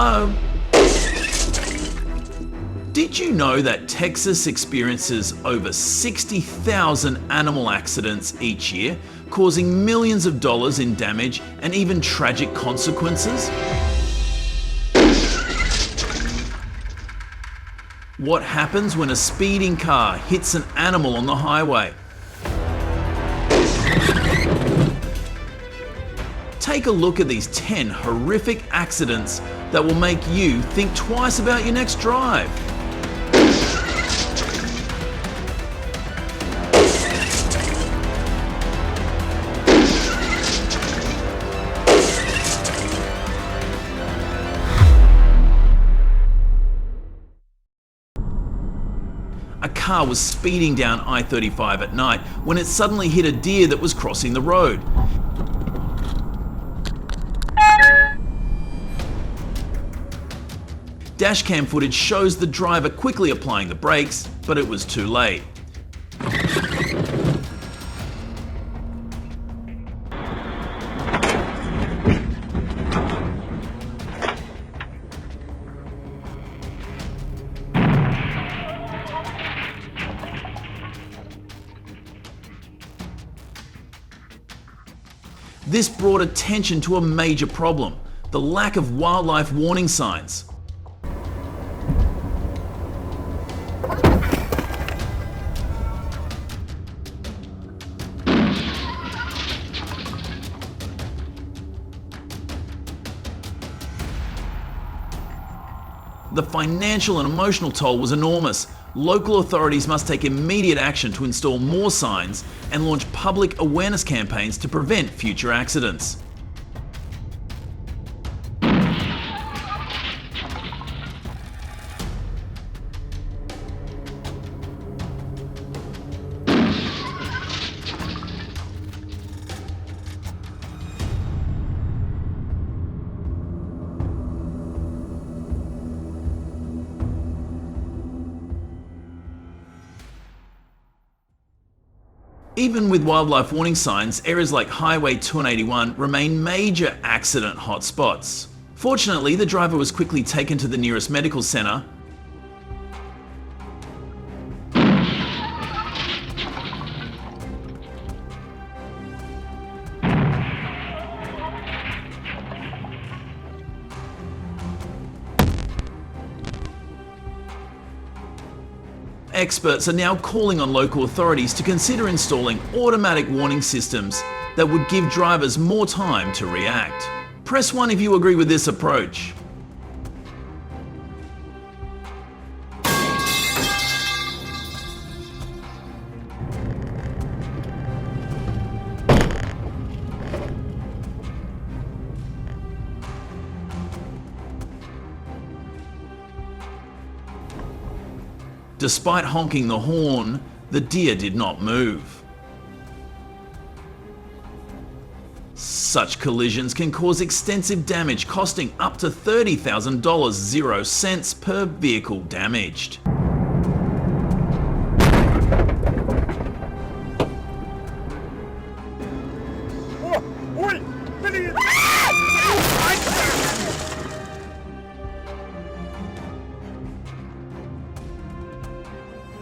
Hello? Did you know that Texas experiences over 60,000 animal accidents each year, causing millions of dollars in damage and even tragic consequences? What happens when a speeding car hits an animal on the highway? Take a look at these 10 horrific accidents that will make you think twice about your next drive. A car was speeding down I-35 at night when it suddenly hit a deer that was crossing the road. Dashcam footage shows the driver quickly applying the brakes, but it was too late. This brought attention to a major problem: the lack of wildlife warning signs. The financial and emotional toll was enormous. Local authorities must take immediate action to install more signs and launch public awareness campaigns to prevent future accidents. Even with wildlife warning signs, areas like Highway 281 remain major accident hotspots. Fortunately, the driver was quickly taken to the nearest medical centre. Experts are now calling on local authorities to consider installing automatic warning systems that would give drivers more time to react. Press 1 if you agree with this approach. Despite honking the horn, the deer did not move. Such collisions can cause extensive damage, costing up to $30,000, 0 cents per vehicle damaged.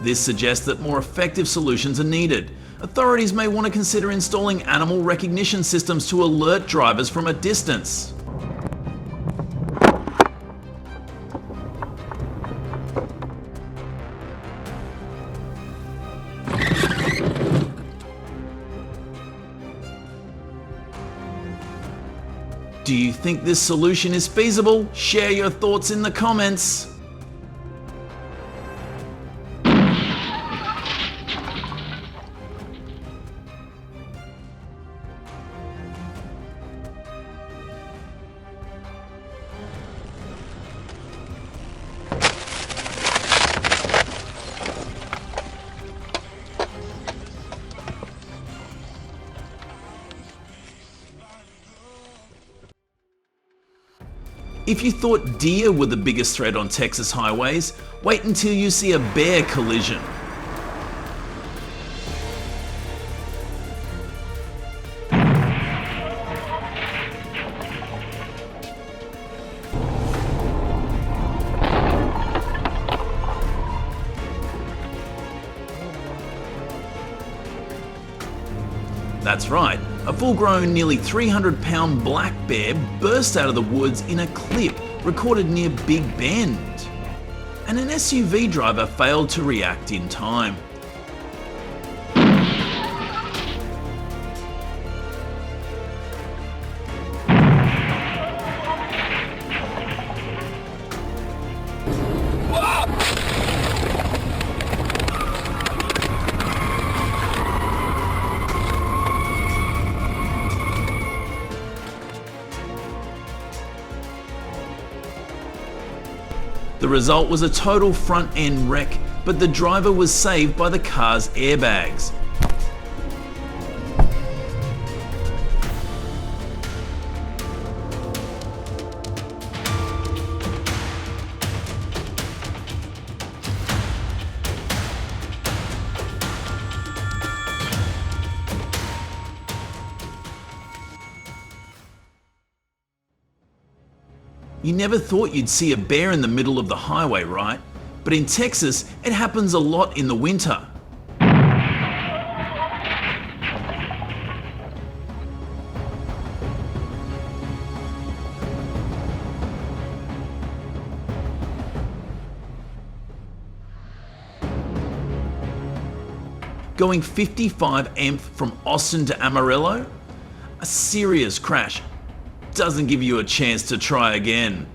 This suggests that more effective solutions are needed. Authorities may want to consider installing animal recognition systems to alert drivers from a distance. Do you think this solution is feasible? Share your thoughts in the comments. If you thought deer were the biggest threat on Texas highways, wait until you see a bear collision. That's right, a full-grown, nearly 300-pound black bear burst out of the woods in a clip recorded near Big Bend. And an SUV driver failed to react in time. The result was a total front-end wreck, but the driver was saved by the car's airbags. You never thought you'd see a bear in the middle of the highway, right? But in Texas, it happens a lot in the winter. Going 55 mph from Austin to Amarillo? A serious crash. Doesn't give you a chance to try again.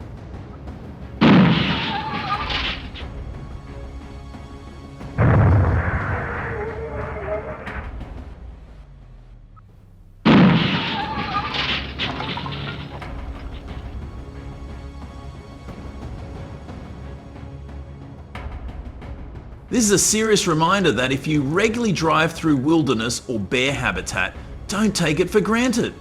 This is a serious reminder that if you regularly drive through wilderness or bear habitat, don't take it for granted.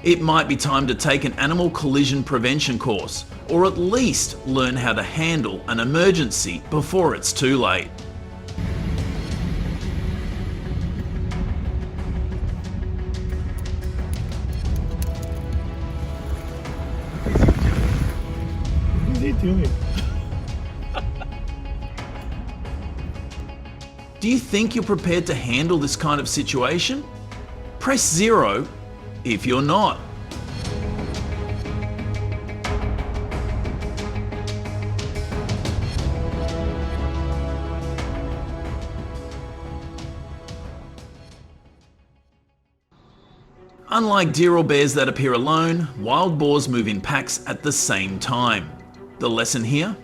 It might be time to take an animal collision prevention course, or at least learn how to handle an emergency before it's too late. What is he doing? Do you think you're prepared to handle this kind of situation? Press 0 if you're not. Unlike deer or bears that appear alone, wild boars move in packs at the same time. The lesson here?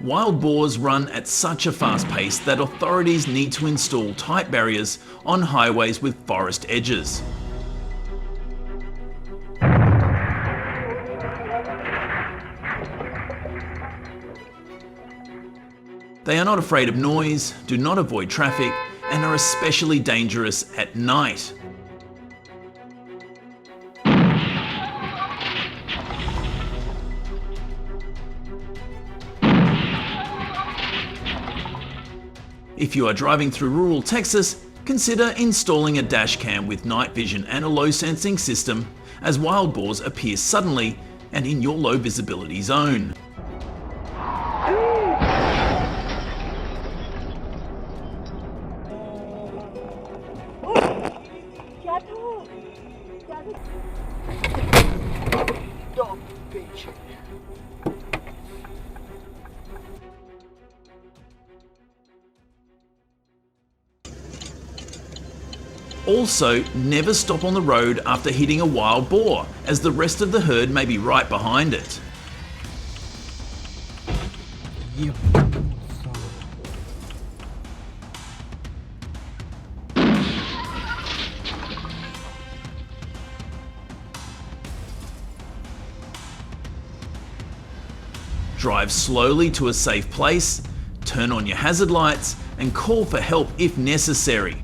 Wild boars run at such a fast pace that authorities need to install tight barriers on highways with forest edges. They are not afraid of noise, do not avoid traffic, and are especially dangerous at night. If you are driving through rural Texas, consider installing a dashcam with night vision and a low sensing system, as wild boars appear suddenly and in your low visibility zone. Also, never stop on the road after hitting a wild boar, as the rest of the herd may be right behind it. Drive slowly to a safe place, turn on your hazard lights, and call for help if necessary.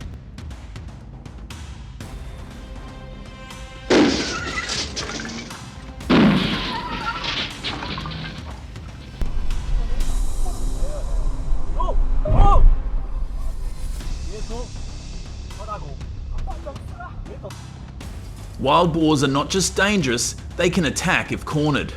Wild boars are not just dangerous, they can attack if cornered.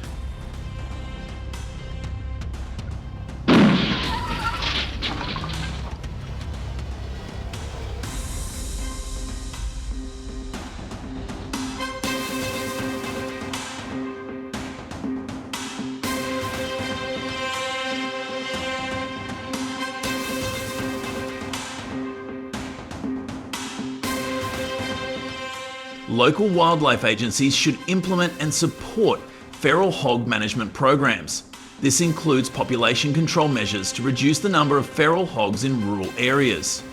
Local wildlife agencies should implement and support feral hog management programs. This includes population control measures to reduce the number of feral hogs in rural areas.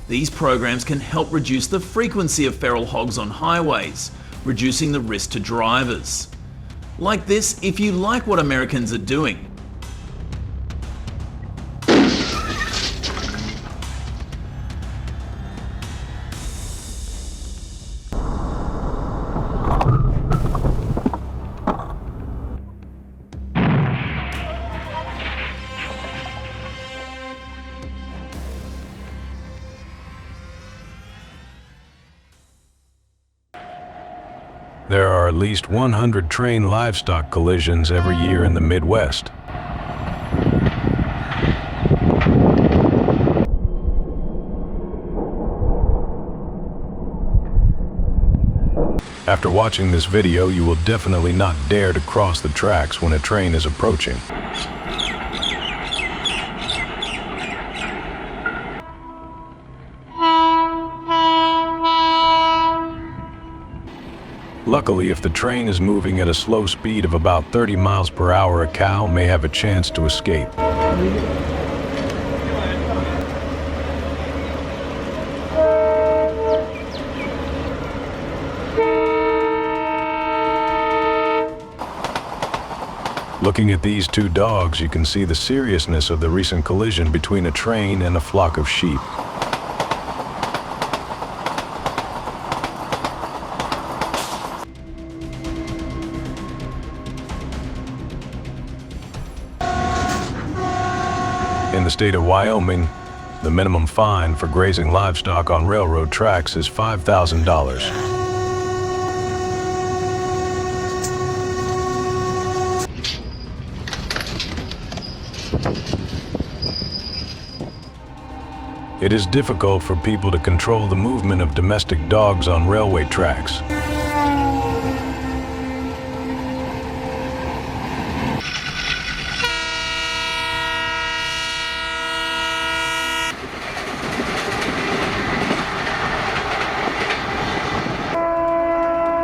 These programs can help reduce the frequency of feral hogs on highways, reducing the risk to drivers. Like this if you like what Americans are doing. There are at least 100 train livestock collisions every year in the Midwest. After watching this video, you will definitely not dare to cross the tracks when a train is approaching. Luckily, if the train is moving at a slow speed of about 30 miles per hour, a cow may have a chance to escape. Looking at these two dogs, you can see the seriousness of the recent collision between a train and a flock of sheep. In the state of Wyoming, the minimum fine for grazing livestock on railroad tracks is $5,000. It is difficult for people to control the movement of domestic dogs on railway tracks.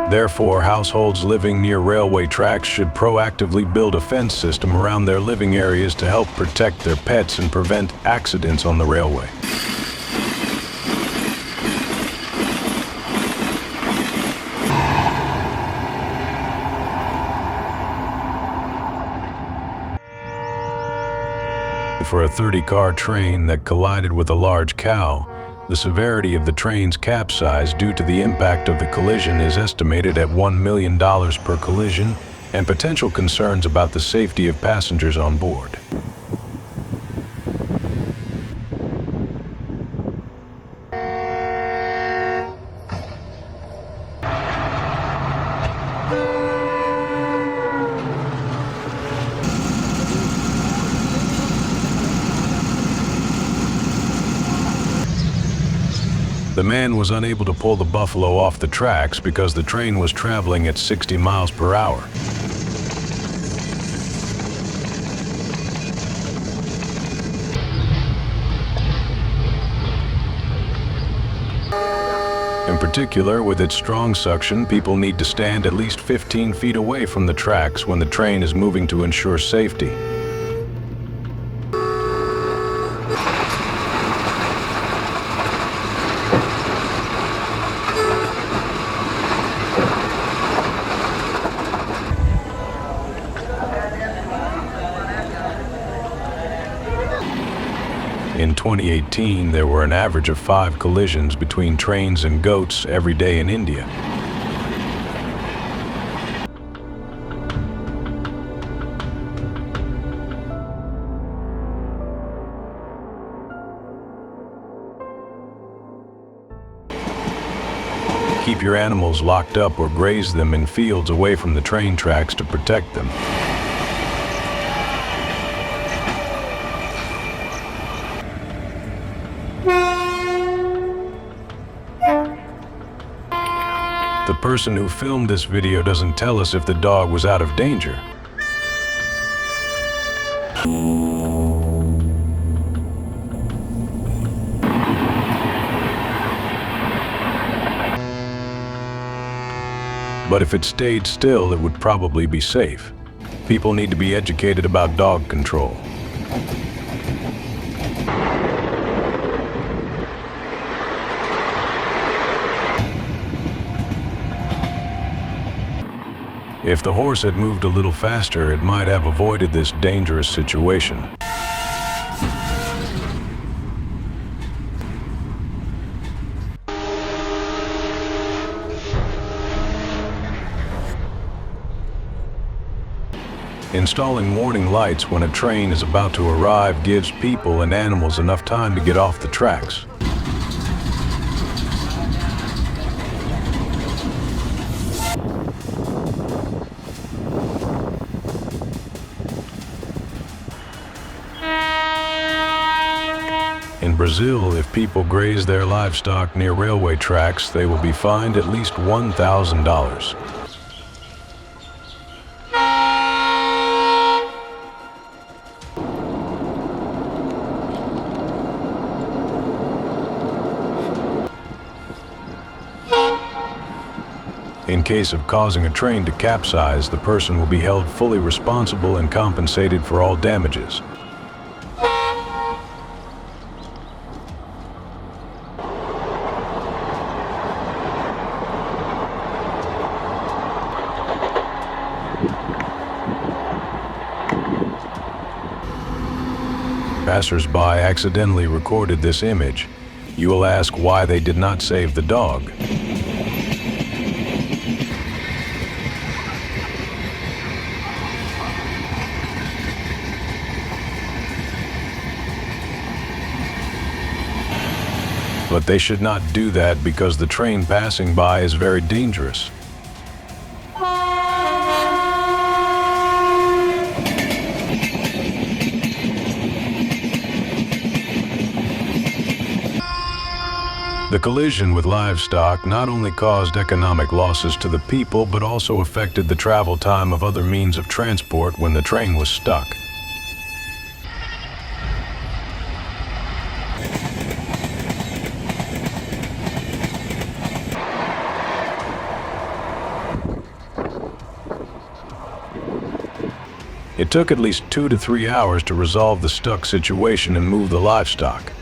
Therefore, households living near railway tracks should proactively build a fence system around their living areas to help protect their pets and prevent accidents on the railway. For a 30-car train that collided with a large cow, the severity of the train's capsize due to the impact of the collision is estimated at $1 million per collision, and potential concerns about the safety of passengers on board. The man was unable to pull the buffalo off the tracks because the train was traveling at 60 miles per hour. In particular, with its strong suction, people need to stand at least 15 feet away from the tracks when the train is moving to ensure safety. In 2018, there were an average of 5 collisions between trains and goats every day in India. Keep your animals locked up or graze them in fields away from the train tracks to protect them. The person who filmed this video doesn't tell us if the dog was out of danger. But if it stayed still, it would probably be safe. People need to be educated about dog control. If the horse had moved a little faster, it might have avoided this dangerous situation. Installing warning lights when a train is about to arrive gives people and animals enough time to get off the tracks. In Brazil, if people graze their livestock near railway tracks, they will be fined at least $1,000. In case of causing a train to capsize, the person will be held fully responsible and compensated for all damages. Passers-by accidentally recorded this image. You will ask why they did not save the dog. But they should not do that because the train passing by is very dangerous. The collision with livestock not only caused economic losses to the people, but also affected the travel time of other means of transport when the train was stuck. It took at least 2 to 3 hours to resolve the stuck situation and move the livestock.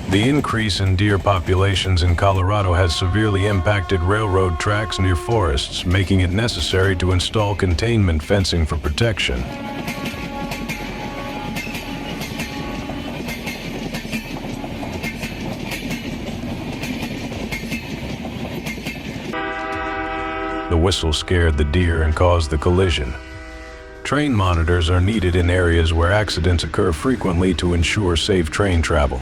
The increase in deer populations in Colorado has severely impacted railroad tracks near forests, making it necessary to install containment fencing for protection. The whistle scared the deer and caused the collision. Train monitors are needed in areas where accidents occur frequently to ensure safe train travel.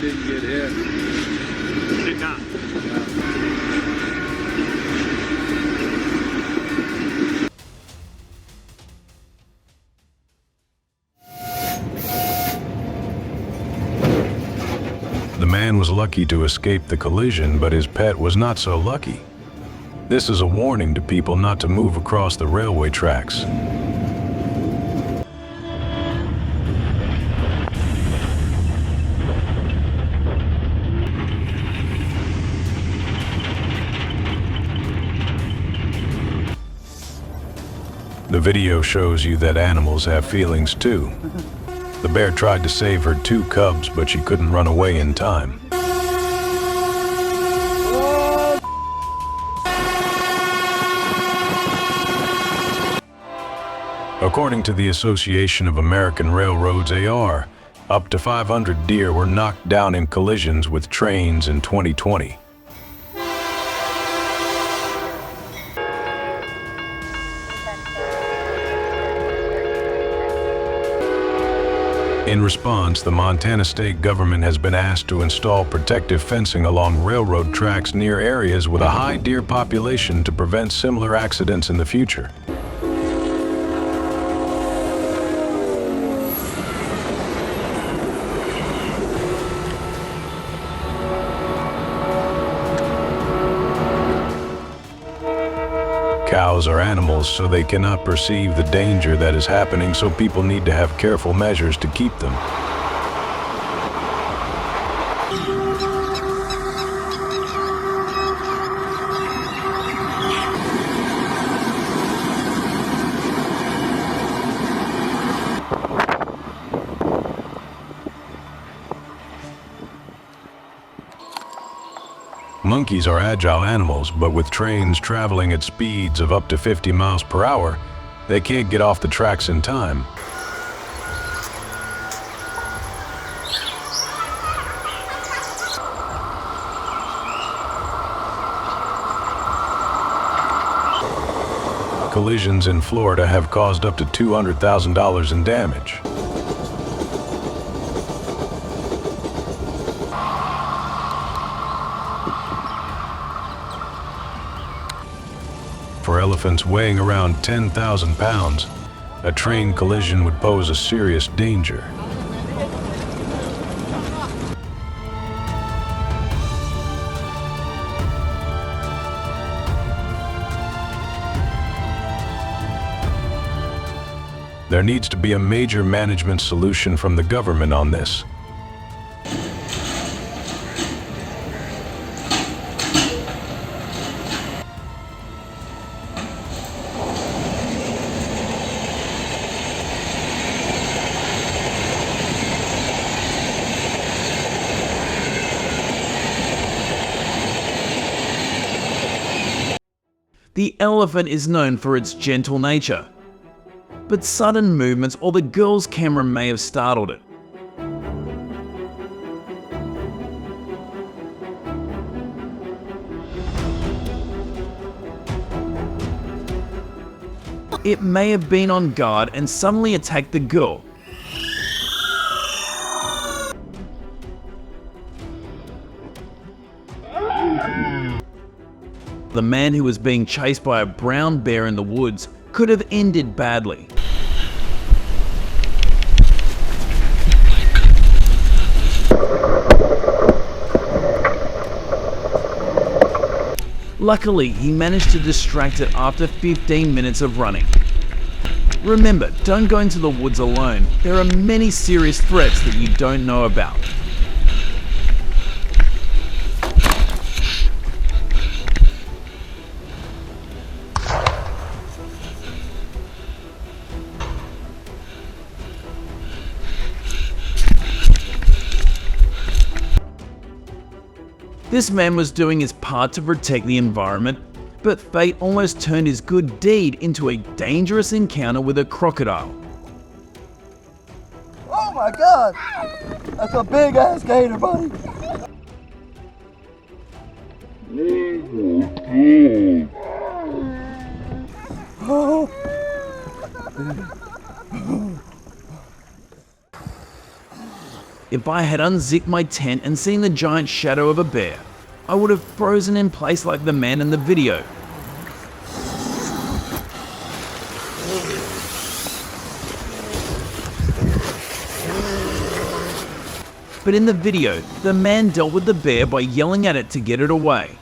Didn't get hit. Did not. man was lucky to escape the collision, but his pet was not so lucky. This is a warning to people not to move across the railway tracks. The video shows you that animals have feelings too. The bear tried to save her 2 cubs, but she couldn't run away in time. According to the Association of American Railroads, AR, up to 500 deer were knocked down in collisions with trains in 2020. In response, the Montana state government has been asked to install protective fencing along railroad tracks near areas with a high deer population to prevent similar accidents in the future. Cows are animals, so they cannot perceive the danger that is happening, so people need to have careful measures to keep them. Monkeys are agile animals, but with trains traveling at speeds of up to 50 miles per hour, they can't get off the tracks in time. Collisions in Florida have caused up to $200,000 in damage. For elephants weighing around 10,000 pounds, a train collision would pose a serious danger. There needs to be a major management solution from the government on this. The elephant is known for its gentle nature, but sudden movements or the girl's camera may have startled it. It may have been on guard and suddenly attacked the girl. The man who was being chased by a brown bear in the woods could have ended badly. Luckily, he managed to distract it after 15 minutes of running. Remember, don't go into the woods alone. There are many serious threats that you don't know about. This man was doing his part to protect the environment, but fate almost turned his good deed into a dangerous encounter with a crocodile. Oh my God! That's a big ass gator, buddy! Oh. If I had unzipped my tent and seen the giant shadow of a bear, I would have frozen in place like the man in the video. But in the video, the man dealt with the bear by yelling at it to get it away.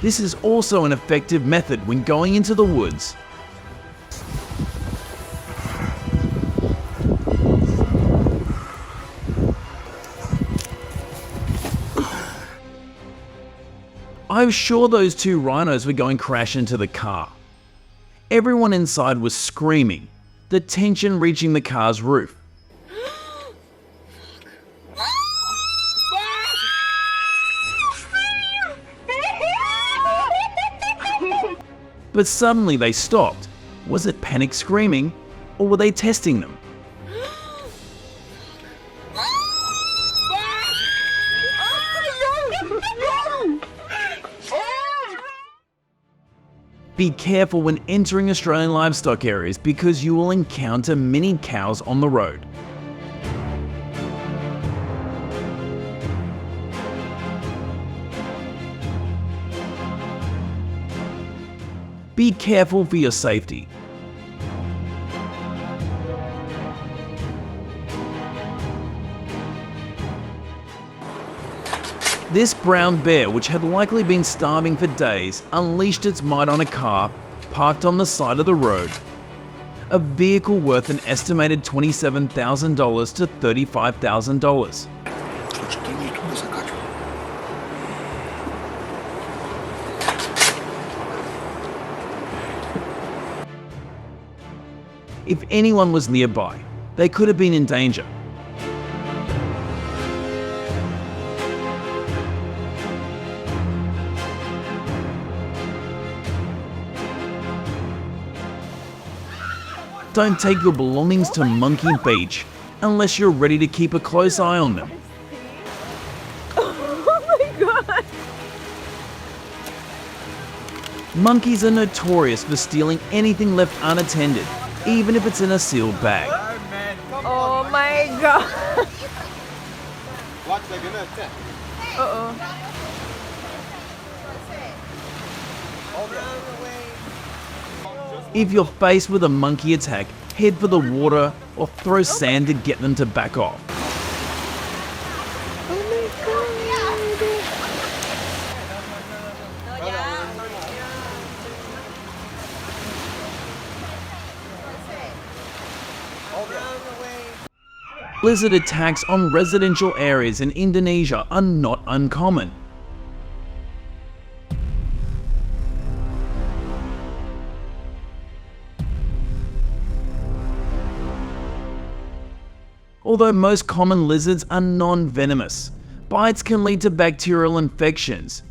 This is also an effective method when going into the woods. I was sure those two rhinos were going crash into the car. Everyone inside was screaming, the tension reaching the car's roof. But suddenly they stopped. Was it panic screaming, or were they testing them? Be careful when entering Australian livestock areas because you will encounter many cows on the road. Be careful for your safety. This brown bear, which had likely been starving for days, unleashed its might on a car parked on the side of the road. A vehicle worth an estimated $27,000 to $35,000. If anyone was nearby, they could have been in danger. Don't take your belongings to Monkey Beach unless you're ready to keep a close eye on them. Oh my god! Monkeys are notorious for stealing anything left unattended, even if it's in a sealed bag. Oh my god! Uh-oh. If you're faced with a monkey attack, head for the water or throw sand to get them to back off. Oh my god! Lizard attacks on residential areas in Indonesia are not uncommon. Although most common lizards are non-venomous, bites can lead to bacterial infections.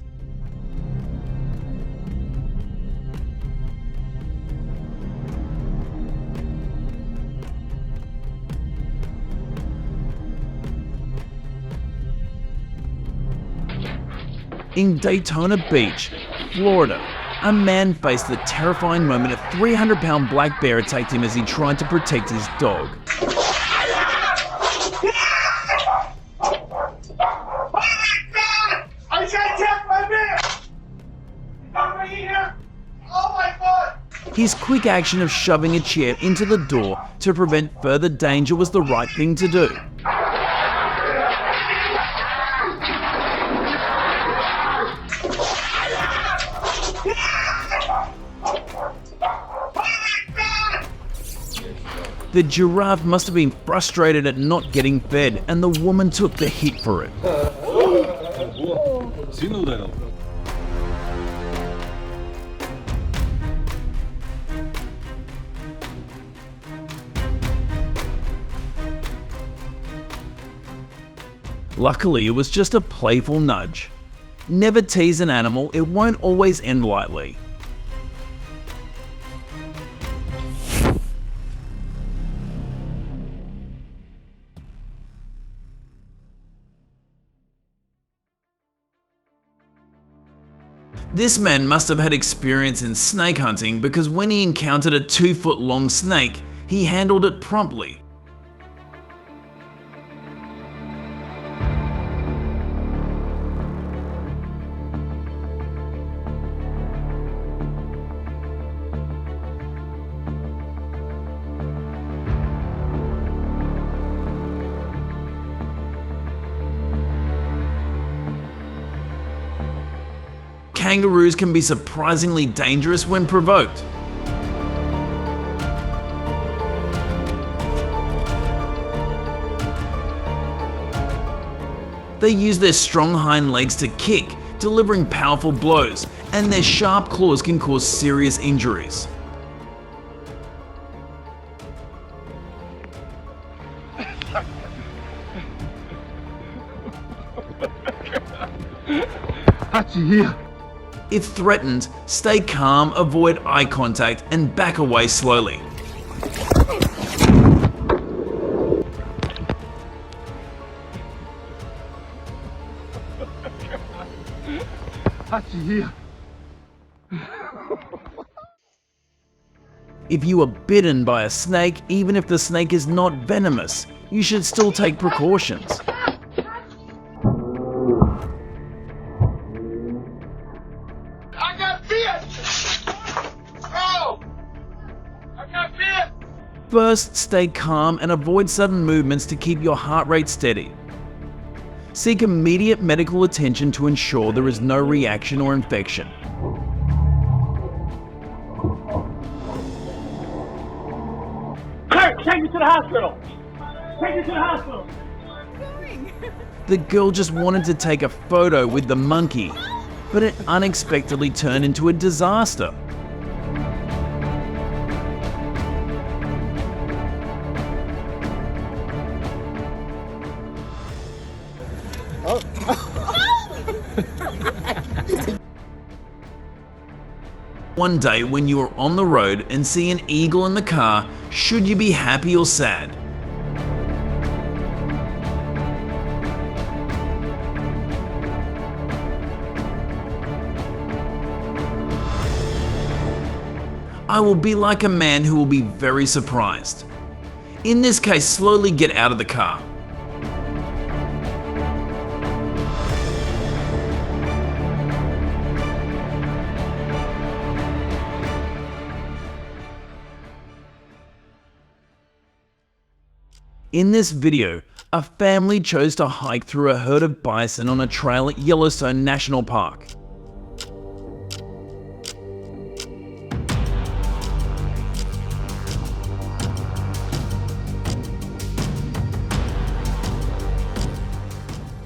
In Daytona Beach, Florida, a man faced the terrifying moment a 300-pound black bear attacked him as he tried to protect his dog. His quick action of shoving a chair into the door to prevent further danger was the right thing to do. The giraffe must have been frustrated at not getting fed, and the woman took the hit for it. Luckily, it was just a playful nudge. Never tease an animal, it won't always end lightly. This man must have had experience in snake hunting because when he encountered a 2-foot-long snake, he handled it promptly. kangaroos can be surprisingly dangerous when provoked. They use their strong hind legs to kick, delivering powerful blows, and their sharp claws can cause serious injuries. If threatened, stay calm, avoid eye contact, and back away slowly. If you are bitten by a snake, even if the snake is not venomous, you should still take precautions. I got bit! Oh! I got bit! First, stay calm and avoid sudden movements to keep your heart rate steady. Seek immediate medical attention to ensure there is no reaction or infection. Kurt, take me to the hospital! Take me to the hospital! The girl just wanted to take a photo with the monkey, but it unexpectedly turned into a disaster. One day when you are on the road and see an eagle in the car, should you be happy or sad? I will be like a man who will be very surprised. In this case, slowly get out of the car. In this video, a family chose to hike through a herd of bison on a trail at Yellowstone National Park.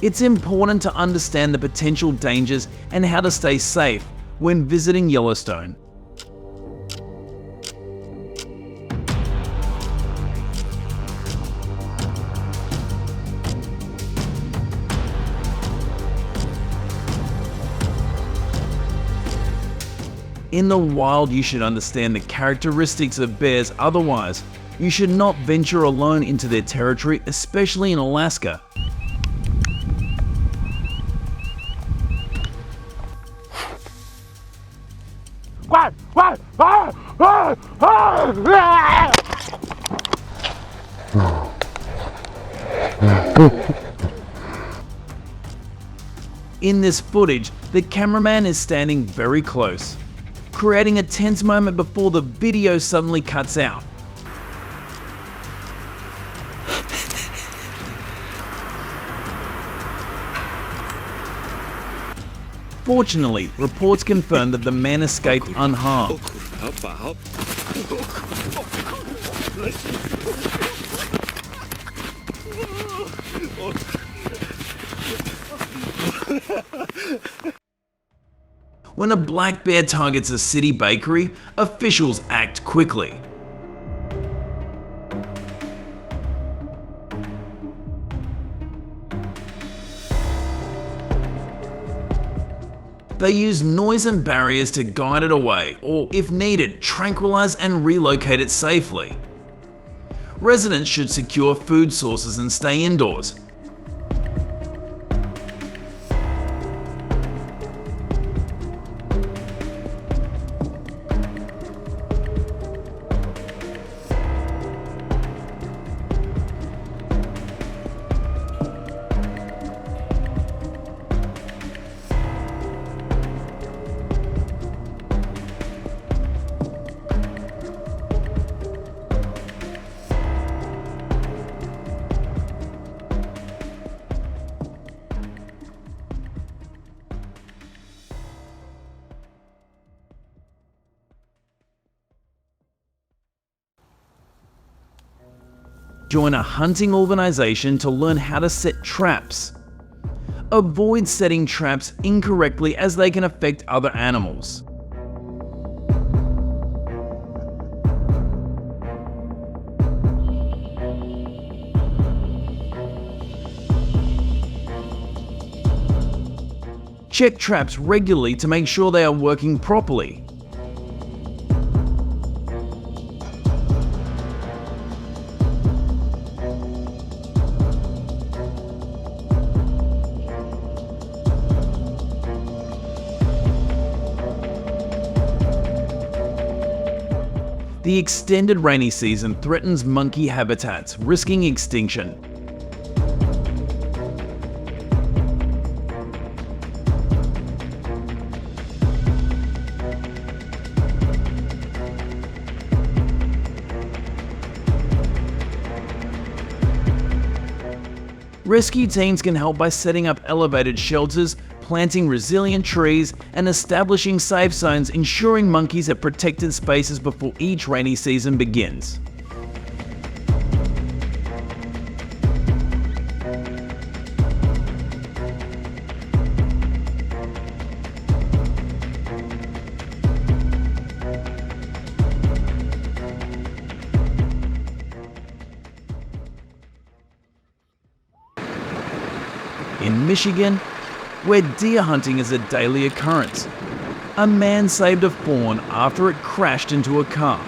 It's important to understand the potential dangers and how to stay safe when visiting Yellowstone. In the wild, you should understand the characteristics of bears, otherwise, you should not venture alone into their territory, especially in Alaska. In this footage, the cameraman is standing very close, creating a tense moment before the video suddenly cuts out. Fortunately, reports confirmed that the man escaped unharmed. When a black bear targets a city bakery, officials act quickly. They use noise and barriers to guide it away, or if needed, tranquilize and relocate it safely. Residents should secure food sources and stay indoors. Join a hunting organization to learn how to set traps. Avoid setting traps incorrectly as they can affect other animals. Check traps regularly to make sure they are working properly. The extended rainy season threatens monkey habitats, risking extinction. Rescue teams can help by setting up elevated shelters, planting resilient trees, and establishing safe zones, ensuring monkeys have protected spaces before each rainy season begins. In Michigan, where deer hunting is a daily occurrence, a man saved a fawn after it crashed into a car.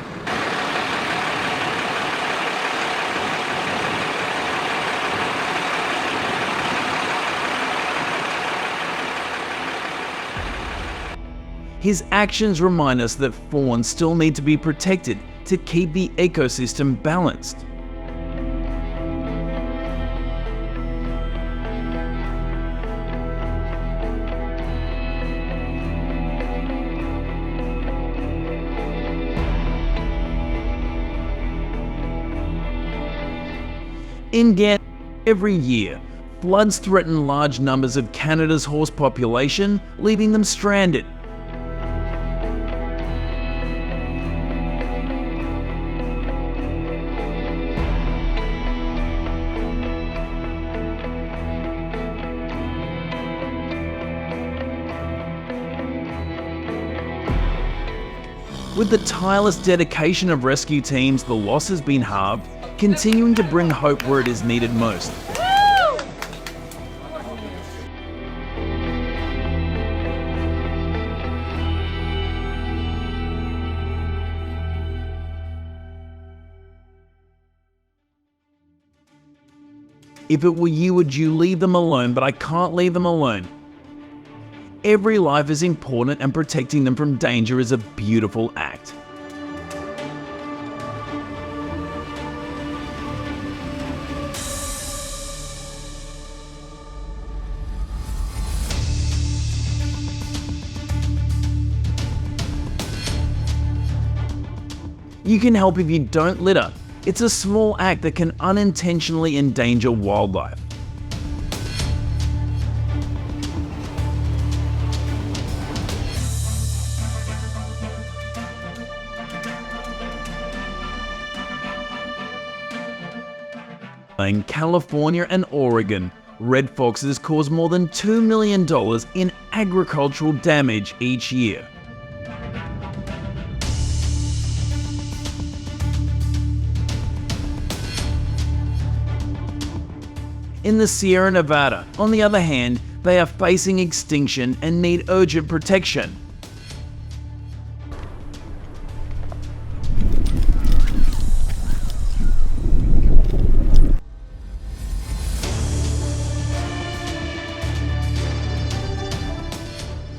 His actions remind us that fawns still need to be protected to keep the ecosystem balanced. In Canada, every year, floods threaten large numbers of Canada's horse population, leaving them stranded. With the tireless dedication of rescue teams, the loss has been halved, continuing to bring hope where it is needed most. If it were you, would you leave them alone? But I can't leave them alone. Every life is important, and protecting them from danger is a beautiful act. You can help if you don't litter. It's a small act that can unintentionally endanger wildlife. In California and Oregon, red foxes cause more than $2 million in agricultural damage each year. In the Sierra Nevada, on the other hand, they are facing extinction and need urgent protection.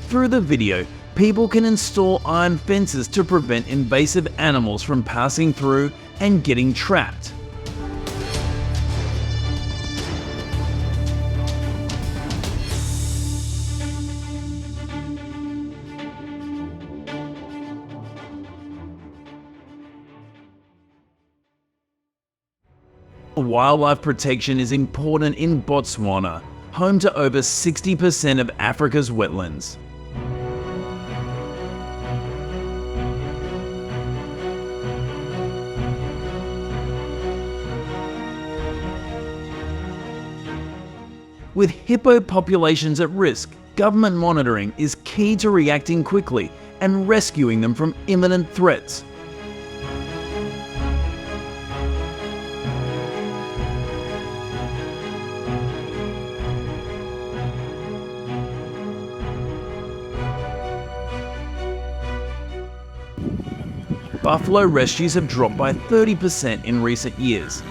Through the video, people can install iron fences to prevent invasive animals from passing through and getting trapped. Wildlife protection is important in Botswana, home to over 60% of Africa's wetlands. With hippo populations at risk, government monitoring is key to reacting quickly and rescuing them from imminent threats. Buffalo rescues have dropped by 30% in recent years,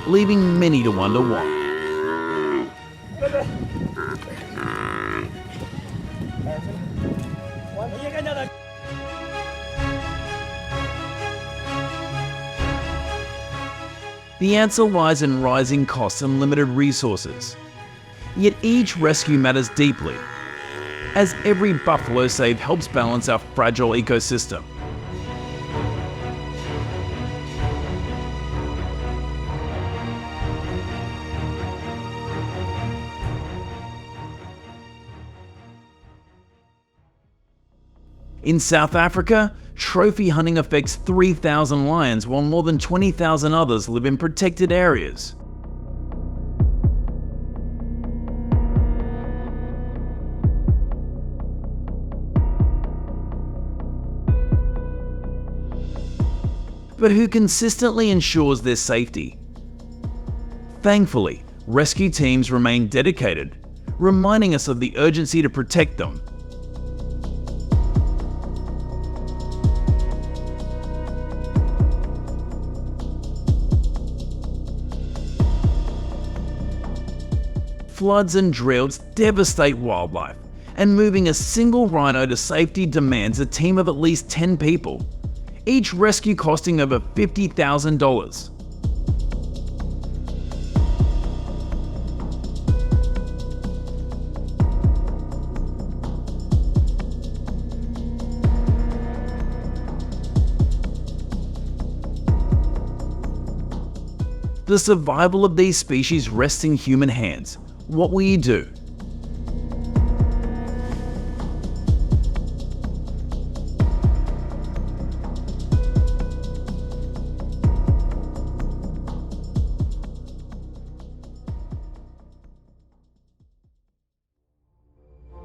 leaving many to wonder why. The answer lies in rising costs and limited resources. Yet each rescue matters deeply, as every buffalo save helps balance our fragile ecosystem. In South Africa, trophy hunting affects 3,000 lions while more than 20,000 others live in protected areas. But who consistently ensures their safety? Thankfully, rescue teams remain dedicated, reminding us of the urgency to protect them. Floods and droughts devastate wildlife, and moving a single rhino to safety demands a team of at least 10 people, each rescue costing over $50,000. The survival of these species rests in human hands. What will you do?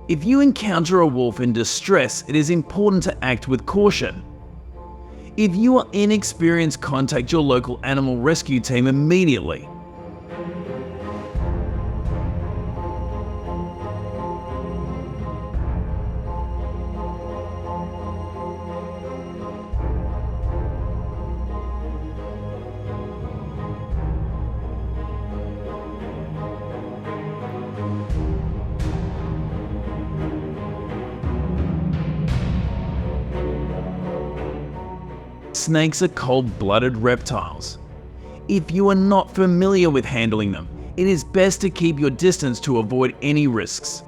If you encounter a wolf in distress, it is important to act with caution. If you are inexperienced, contact your local animal rescue team immediately. Snakes are cold-blooded reptiles. If you are not familiar with handling them, it is best to keep your distance to avoid any risks.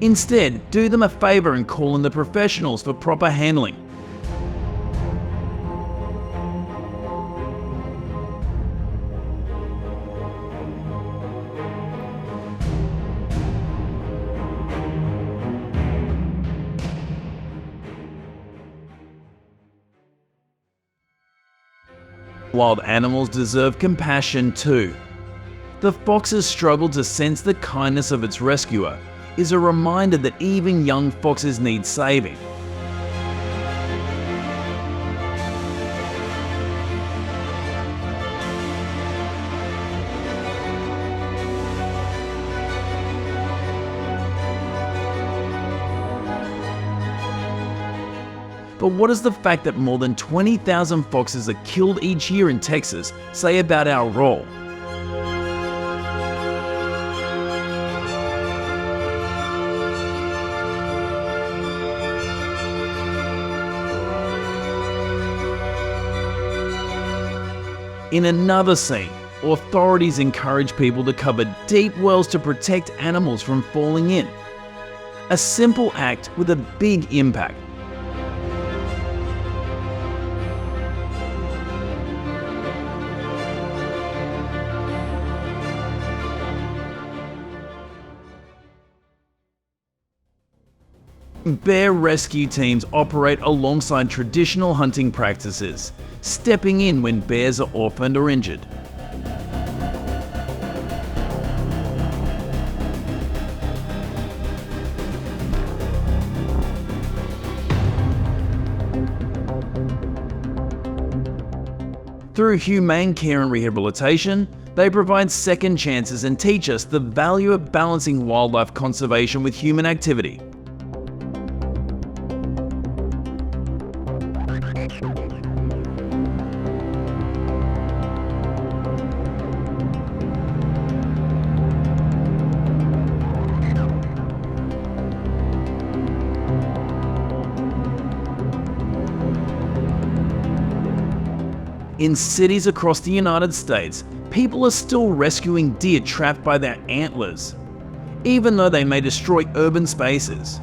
Instead, do them a favor and call in the professionals for proper handling. Wild animals deserve compassion too. The fox's struggle to sense the kindness of its rescuer is a reminder that even young foxes need saving. But what does the fact that more than 20,000 foxes are killed each year in Texas say about our role? In another scene, authorities encourage people to cover deep wells to protect animals from falling in. A simple act with a big impact. Bear rescue teams operate alongside traditional hunting practices, stepping in when bears are orphaned or injured. Through humane care and rehabilitation, they provide second chances and teach us the value of balancing wildlife conservation with human activity. In cities across the United States, people are still rescuing deer trapped by their antlers, even though they may destroy urban spaces.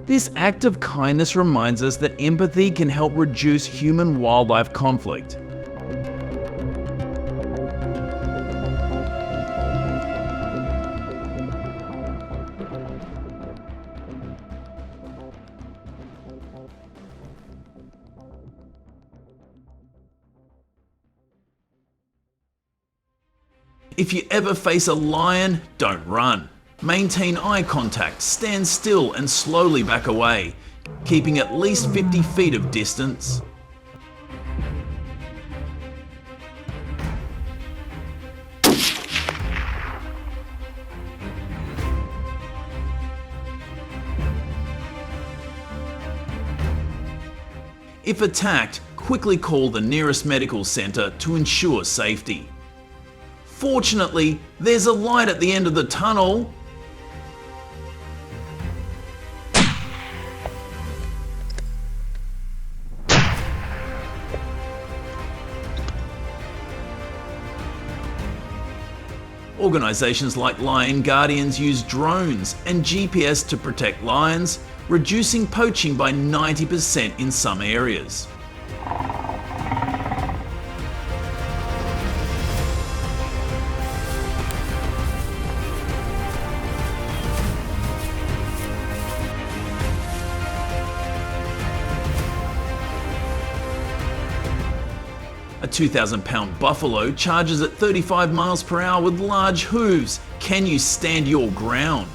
This act of kindness reminds us that empathy can help reduce human-wildlife conflict. If you ever face a lion, don't run. Maintain eye contact, stand still and slowly back away, keeping at least 50 feet of distance. If attacked, quickly call the nearest medical centre to ensure safety. Fortunately, there's a light at the end of the tunnel. Organisations like Lion Guardians use drones and GPS to protect lions, reducing poaching by 90% in some areas. A 2,000-pound buffalo charges at 35 miles per hour with large hooves. Can you stand your ground?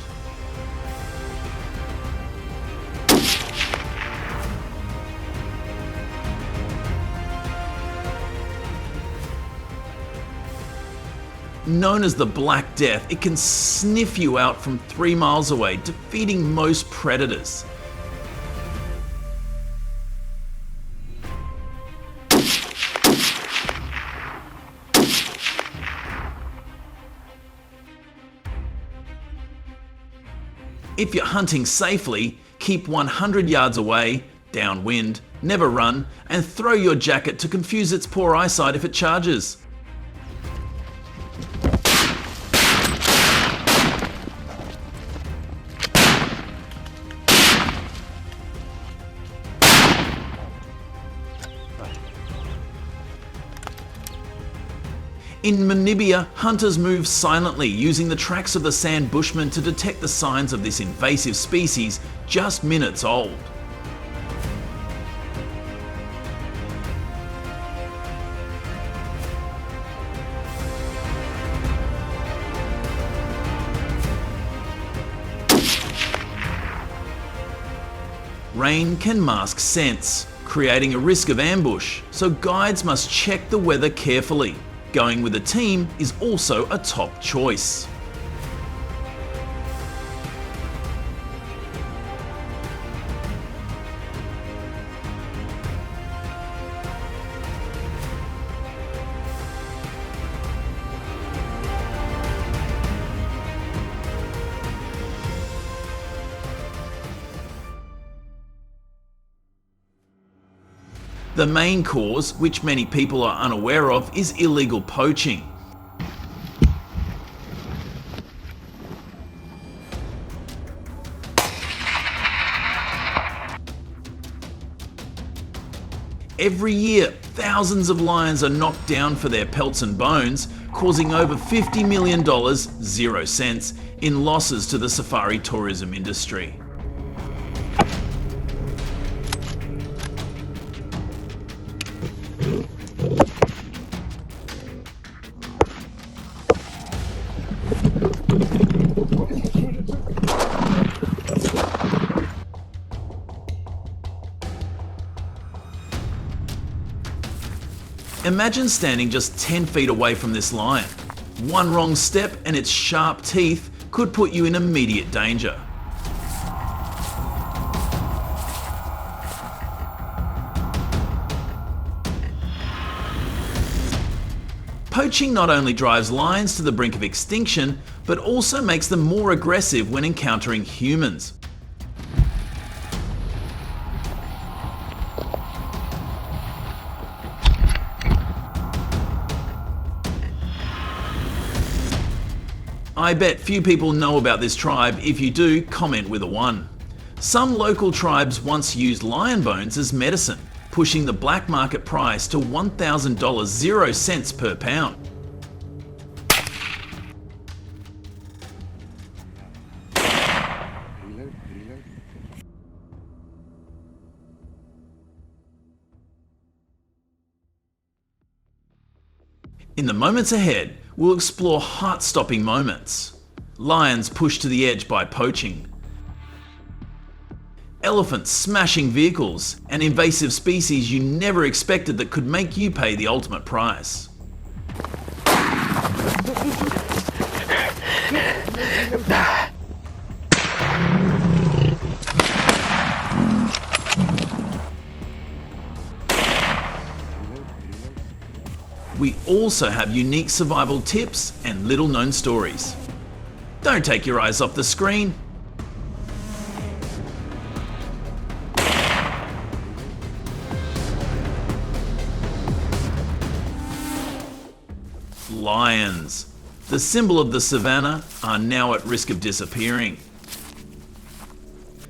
Known as the Black Death, it can sniff you out from 3 miles away, defeating most predators. If you're hunting safely, keep 100 yards away, downwind, never run, and throw your jacket to confuse its poor eyesight if it charges. In Namibia, hunters move silently, using the tracks of the sand bushman to detect the signs of this invasive species just minutes old. Rain can mask scents, creating a risk of ambush, so guides must check the weather carefully. Going with a team is also a top choice. The main cause, which many people are unaware of, is illegal poaching. Every year, thousands of lions are knocked down for their pelts and bones, causing over $50 million, 0 cents, in losses to the safari tourism industry. Imagine standing just 10 feet away from this lion. One wrong step and its sharp teeth could put you in immediate danger. Poaching not only drives lions to the brink of extinction, but also makes them more aggressive when encountering humans. I bet few people know about this tribe. If you do, comment with a 1. Some local tribes once used lion bones as medicine, pushing the black market price to $1,000, 0 cents per pound. In the moments ahead, we'll explore heart-stopping moments. Lions pushed to the edge by poaching. Elephants smashing vehicles, and invasive species you never expected that could make you pay the ultimate price. We also have unique survival tips and little-known stories. Don't take your eyes off the screen. Lions, the symbol of the savannah, are now at risk of disappearing.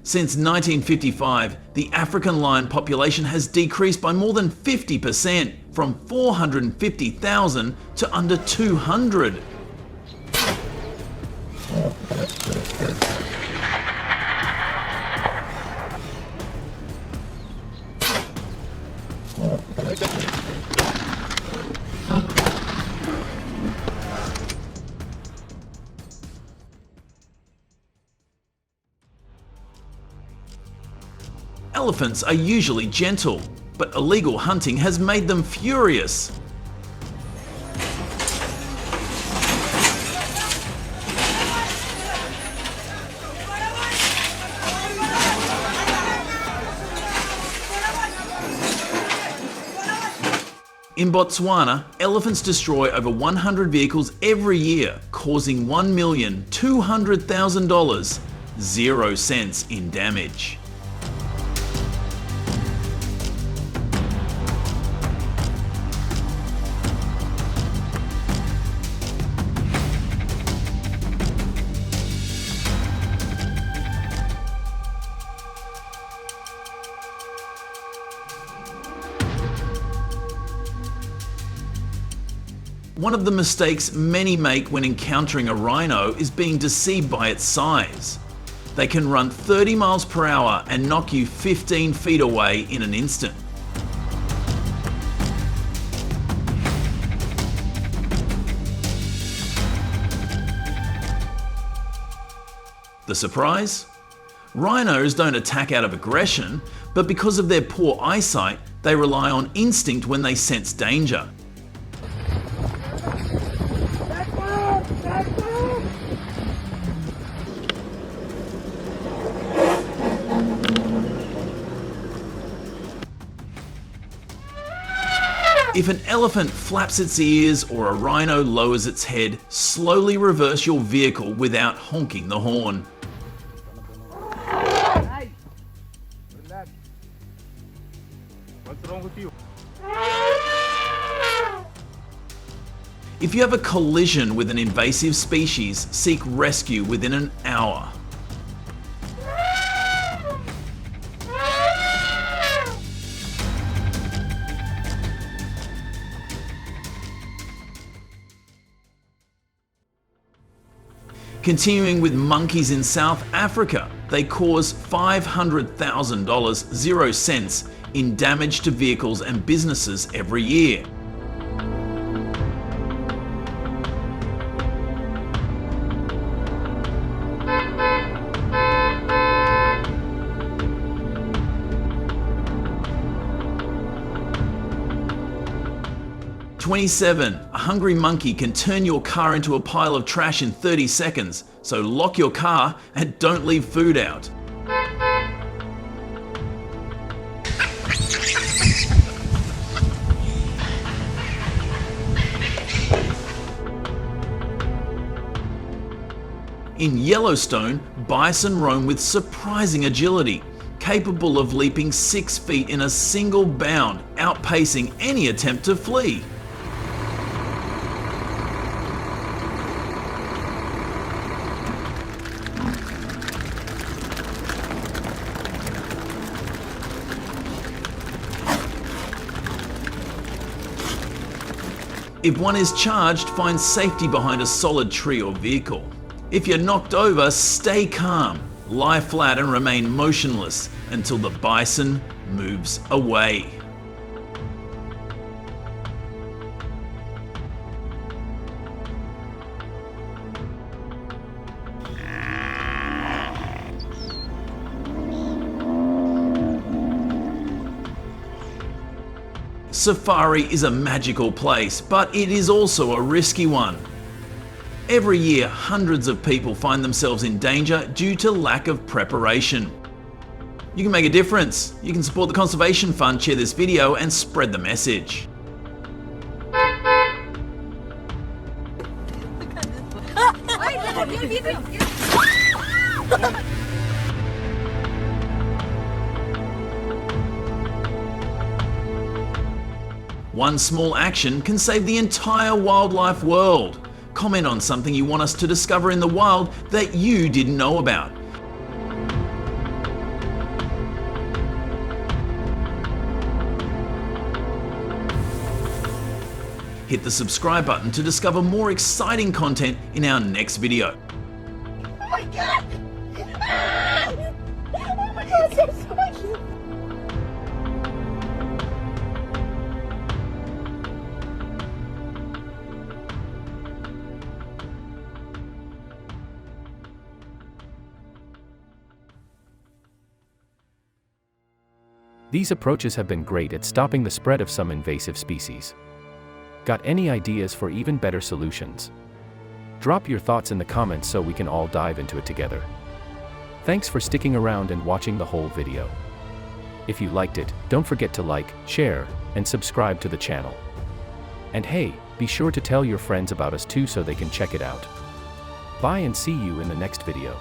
Since 1955, the African lion population has decreased by more than 50%, from 450,000 to under 200. Elephants are usually gentle, but illegal hunting has made them furious. In Botswana, elephants destroy over 100 vehicles every year, causing $1,200,000, 0 cents in damage. One of the mistakes many make when encountering a rhino is being deceived by its size. They can run 30 miles per hour and knock you 15 feet away in an instant. The surprise? Rhinos don't attack out of aggression, but because of their poor eyesight, they rely on instinct when they sense danger. If an elephant flaps its ears or a rhino lowers its head, slowly reverse your vehicle without honking the horn. What's wrong with you? If you have a collision with an invasive species, seek rescue within an hour. Continuing with monkeys in South Africa, they cause $500,000, 0 cents, in damage to vehicles and businesses every year. "27. A hungry monkey can turn your car into a pile of trash in 30 seconds, so lock your car and don't leave food out." In Yellowstone, bison roam with surprising agility, capable of leaping 6 feet in a single bound, outpacing any attempt to flee. If one is charged, find safety behind a solid tree or vehicle. If you're knocked over, stay calm, lie flat and remain motionless until the bison moves away. Safari is a magical place, but it is also a risky one. Every year, hundreds of people find themselves in danger due to lack of preparation. You can make a difference. You can support the Conservation Fund, share this video, and spread the message. One small action can save the entire wildlife world. Comment on something you want us to discover in the wild that you didn't know about. Hit the subscribe button to discover more exciting content in our next video. Oh my god! Oh my god, that's so cute! These approaches have been great at stopping the spread of some invasive species. Got any ideas for even better solutions? Drop your thoughts in the comments so we can all dive into it together. Thanks for sticking around and watching the whole video. If you liked it, don't forget to like, share, and subscribe to the channel. And hey, be sure to tell your friends about us too so they can check it out. Bye and see you in the next video.